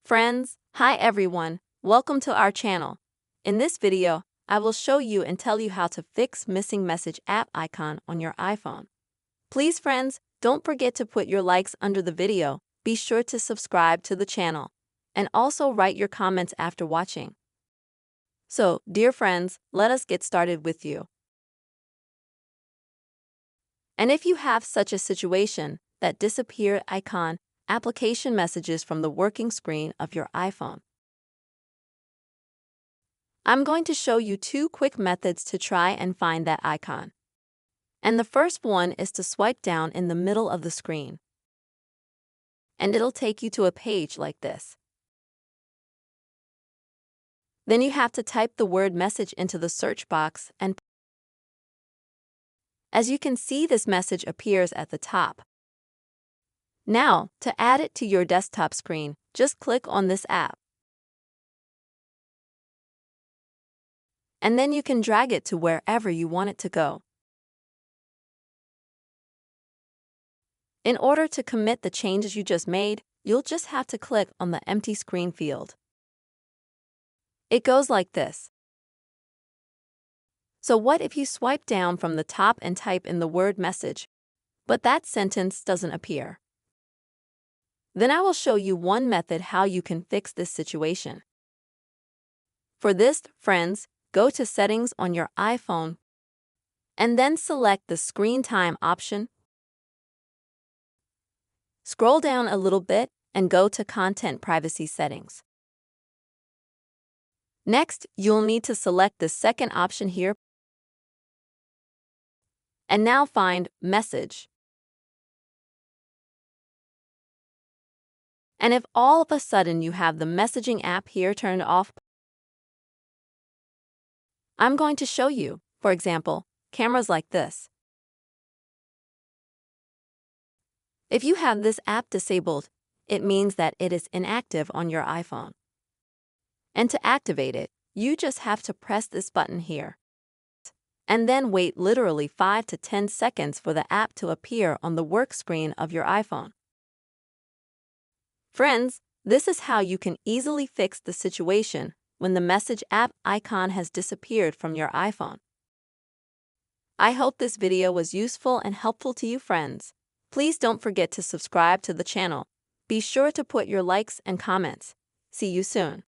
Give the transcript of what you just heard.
Friends, hi everyone, welcome to our channel. In this video, I will show you and tell you how to fix missing message app icon on your iPhone. Please friends, don't forget to put your likes under the video, be sure to subscribe to the channel, and also write your comments after watching. So, dear friends, let us get started with you. And if you have such a situation that disappear icon application messages from the working screen of your iPhone, I'm going to show you two quick methods to try and find that icon. And the first one is to swipe down in the middle of the screen. And it'll take you to a page like this. Then you have to type the word message into the search box and as you can see, this message appears at the top. Now, to add it to your desktop screen, just click on this app. And then you can drag it to wherever you want it to go. In order to commit the changes you just made, you'll just have to click on the empty screen field. It goes like this. So what if you swipe down from the top and type in the word message, but that sentence doesn't appear? Then I will show you one method how you can fix this situation. For this, friends, go to Settings on your iPhone and then select the Screen Time option. Scroll down a little bit and go to Content Privacy Settings. Next, you'll need to select the second option here and now find Message. And if all of a sudden you have the messaging app here turned off, I'm going to show you, for example, cameras like this. If you have this app disabled, it means that it is inactive on your iPhone. And to activate it, you just have to press this button here. And then wait literally 5 to 10 seconds for the app to appear on the work screen of your iPhone. Friends, this is how you can easily fix the situation when the message app icon has disappeared from your iPhone. I hope this video was useful and helpful to you friends. Please don't forget to subscribe to the channel. Be sure to put your likes and comments. See you soon.